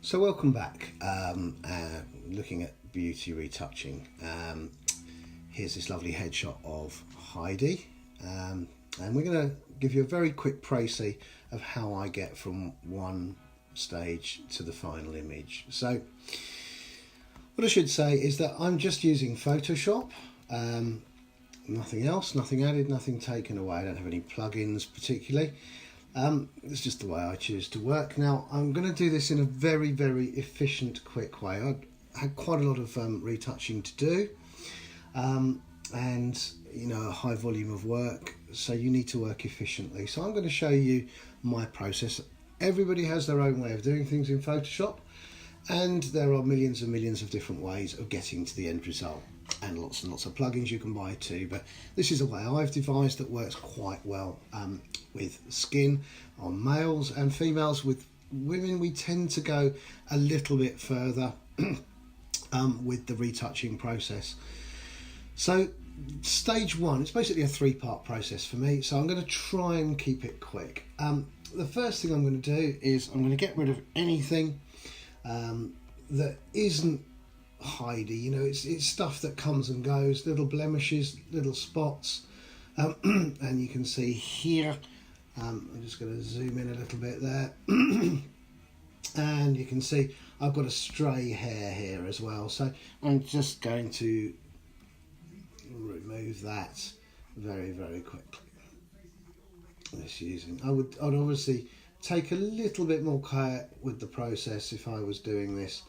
So welcome back, looking at beauty retouching. Here's this lovely headshot of Heidi, and we're going to give you a very quick précis of how I get from one stage to the final image. So what I should say is that I'm just using Photoshop, nothing else, nothing added, nothing taken away. I don't have any plugins particularly. It's just the way I choose to work. Now I'm going to do this in a very, very efficient, quick way. I had quite a lot of retouching to do, and a high volume of work, so you need to work efficiently. So I'm going to show you my process. Everybody has their own way of doing things in Photoshop, and there are millions and millions of different ways of getting to the end result, and lots of plugins you can buy too, but this is a way I've devised that works quite well with skin on males and females. With women we tend to go a little bit further with the retouching process. So stage one, it's basically a three-part process for me, so I'm going to try and keep it quick. The first thing I'm going to do is I'm going to get rid of anything that isn't Heidi. It's stuff that comes and goes, little blemishes, little spots, and you can see here, I'm just going to zoom in a little bit there, and you can see I've got a stray hair here as well, so I'm just going to remove that very, very quickly. I'd obviously take a little bit more care with the process if I was doing this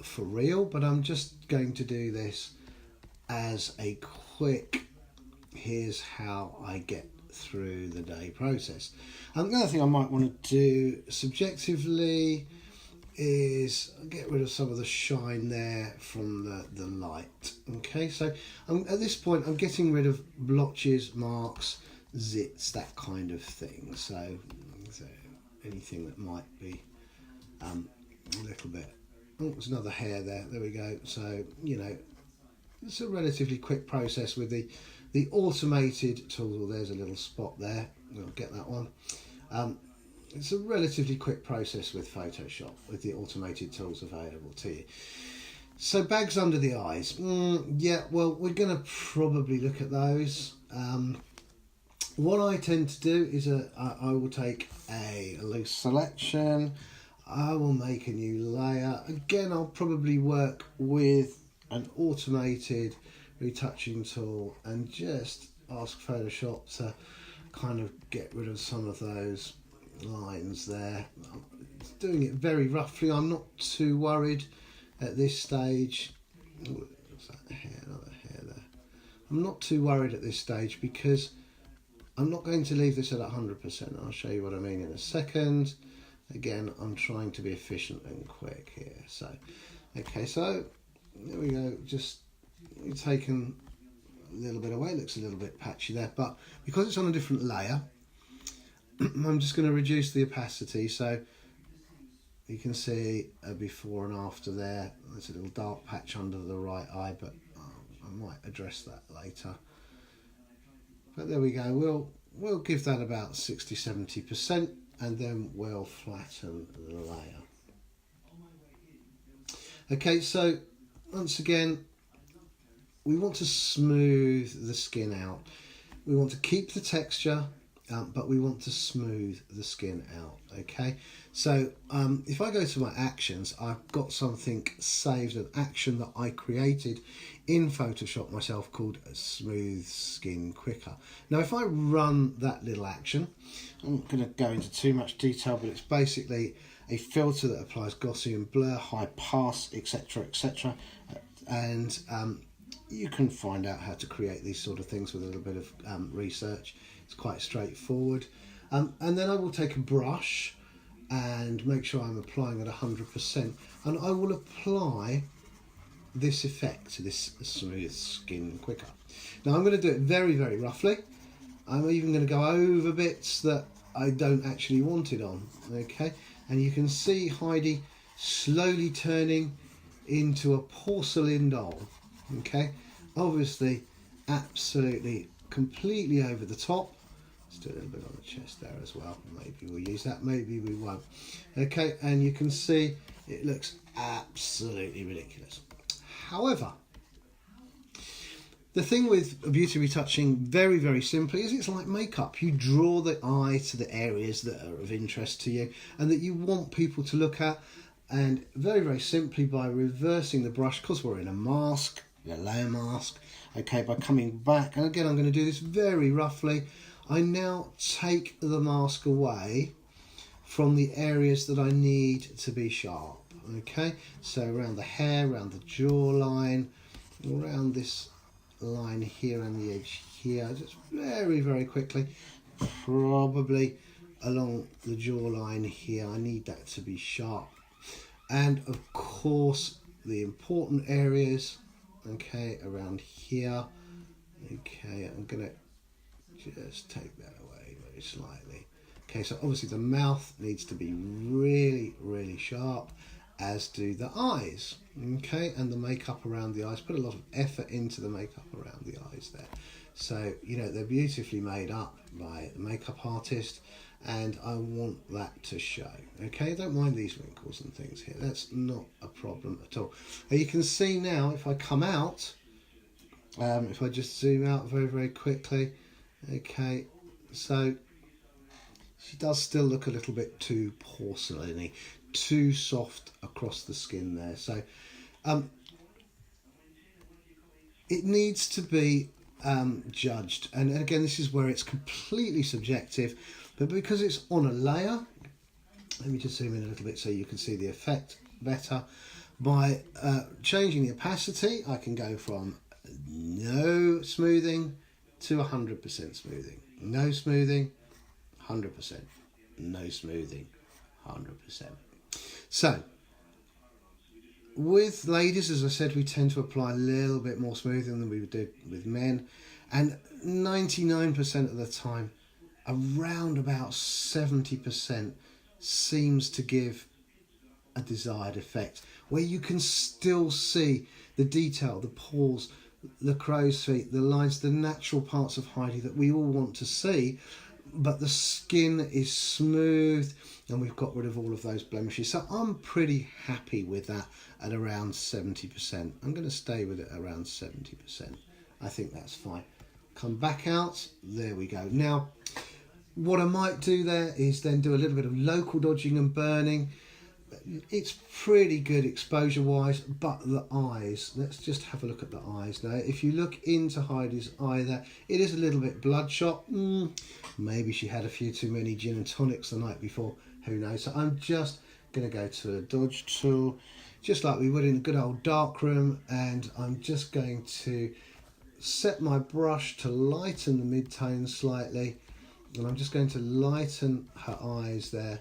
for real, but I'm just going to do this as a quick here's how I get through the day process. And the other thing I might want to do subjectively is get rid of some of the shine there from the light. Okay, so at this point I'm getting rid of blotches, marks, zits, that kind of thing. So anything that might be a little bit. Oh, there's another hair there. There we go. So it's a relatively quick process with the automated tool. There's a little spot there. I'll get that one. It's a relatively quick process with Photoshop with the automated tools available to you. So bags under the eyes. Yeah, well, we're going to probably look at those. What I tend to do is I will take a loose selection. I will make a new layer. Again, I'll probably work with an automated retouching tool and just ask Photoshop to kind of get rid of some of those lines there. I'm doing it very roughly. I'm not too worried at this stage. What's that hair? Another hair there. I'm not too worried at this stage because I'm not going to leave this at 100%. I'll show you what I mean in a second. Again, I'm trying to be efficient and quick here. So, okay, so there we go. Just taken a little bit away. It looks a little bit patchy there, but because it's on a different layer, I'm just going to reduce the opacity. So you can see a before and after there. There's a little dark patch under the right eye, but I might address that later. But there we go. We'll give that about 60-70%, and then we'll flatten the layer. Okay, so once again, we want to smooth the skin out. We want to keep the texture, but we want to smooth the skin out. Okay, so if I go to my actions, I've got something saved, an action that I created in Photoshop myself called Smooth Skin Quicker. Now if I run that little action, I'm not going to go into too much detail, but it's basically a filter that applies Gaussian blur, high pass, etc, and you can find out how to create these sort of things with a little bit of research. It's quite straightforward. And then I will take a brush and make sure I'm applying at 100%, and I will apply this effect, this Smooth Skin Quicker. Now I'm going to do it very, very roughly. I'm even going to go over bits that I don't actually want it on. Okay, and you can see Heidi slowly turning into a porcelain doll. Okay, obviously absolutely completely over the top, Let's do a little bit on the chest there as well. Maybe we'll use that, maybe we won't. Okay, and you can see it looks absolutely ridiculous. However, the thing with beauty retouching, very, very simply, is it's like makeup. You draw the eye to the areas that are of interest to you and that you want people to look at. And very, very simply, by reversing the brush, because we're in a mask, a layer mask, okay, by coming back, and again I'm going to do this very roughly, I now take the mask away from the areas that I need to be sharp, okay, so around the hair, around the jawline, around this line here and the edge here, just very, very quickly, probably along the jawline here, I need that to be sharp. And of course the important areas, okay, around here, okay, I'm going to just take that away very slightly. Okay, so obviously the mouth needs to be really, really sharp, as do the eyes, okay, and the makeup around the eyes. Put a lot of effort into the makeup around the eyes there. So, you know, they're beautifully made up by the makeup artist, and I want that to show. Okay, don't mind these wrinkles and things here, that's not a problem at all. You can see now, if I come out, if I just zoom out very, very quickly, okay, so she does still look a little bit too porcelainy, too soft across the skin there. So it needs to be judged, and again, this is where it's completely subjective, but because it's on a layer, let me just zoom in a little bit so you can see the effect better. By changing the opacity, I can go from no smoothing to 100% smoothing. No smoothing, 100%. No smoothing, 100%. So, with ladies, as I said, we tend to apply a little bit more smoothing than we would do with men, and 99% of the time, around about 70% seems to give a desired effect, where you can still see the detail, the pores, the crow's feet, the lines, the natural parts of Heidi that we all want to see, but the skin is smooth and we've got rid of all of those blemishes. So I'm pretty happy with that at around 70%. I'm going to stay with it around 70%. I think that's fine. Come back out, there we go. Now, what I might do there is then do a little bit of local dodging and burning. It's pretty good exposure wise, but the eyes, let's just have a look at the eyes now. If you look into Heidi's eye there, it is a little bit bloodshot. Maybe she had a few too many gin and tonics the night before, who knows. So I'm just going to go to a dodge tool, just like we would in a good old dark room, and I'm just going to set my brush to lighten the mid-tone slightly, and I'm just going to lighten her eyes there.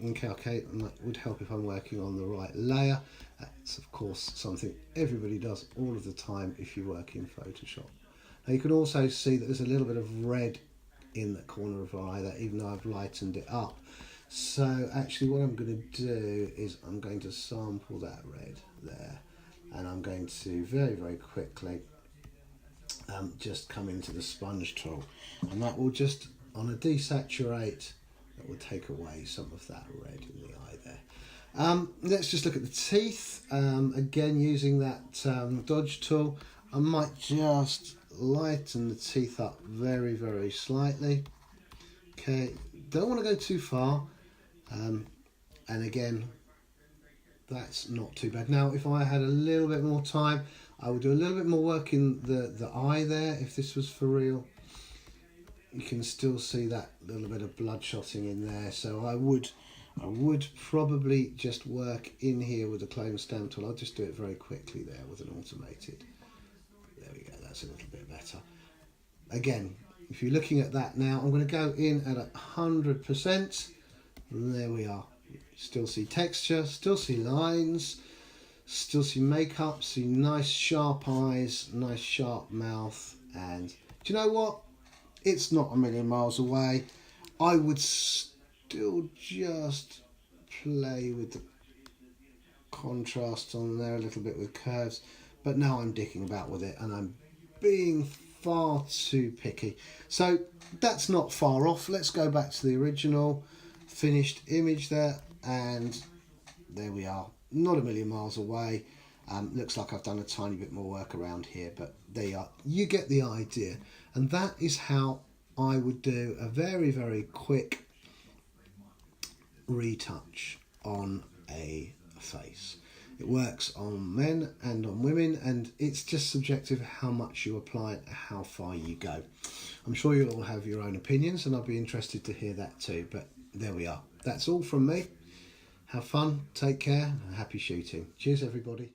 Okay, and that would help if I'm working on the right layer. That's of course something everybody does all of the time if you work in Photoshop. Now you can also see that there's a little bit of red in the corner of her eye there, even though I've lightened it up. So actually what I'm going to do is I'm going to sample that red there, and I'm going to very, very quickly just come into the sponge tool, and that will just, on a desaturate, that will take away some of that red in the eye there. Let's just look at the teeth. Again, using that dodge tool, I might just lighten the teeth up very, very slightly. Okay, don't want to go too far. And again, that's not too bad. Now, if I had a little bit more time, I would do a little bit more work in the eye there, if this was for real. You can still see that little bit of bloodshotting in there, so I would probably just work in here with the clone stamp tool. I'll just do it very quickly there with an automated. There we go, that's a little bit better. Again, if you're looking at that now, I'm going to go in at 100%. There we are. Still see texture, still see lines, still see makeup, see nice sharp eyes, nice sharp mouth, and do you know what? It's not a million miles away. I would still just play with the contrast on there a little bit with curves, but now I'm dicking about with it and I'm being far too picky. So that's not far off. Let's go back to the original finished image there, and there we are. Not a million miles away. Looks like I've done a tiny bit more work around here, but there you are. You get the idea. And that is how I would do a very, very quick retouch on a face. It works on men and on women, and it's just subjective how much you apply it, how far you go. I'm sure you'll all have your own opinions, and I'll be interested to hear that too. But there we are. That's all from me. Have fun, take care, and happy shooting. Cheers, everybody.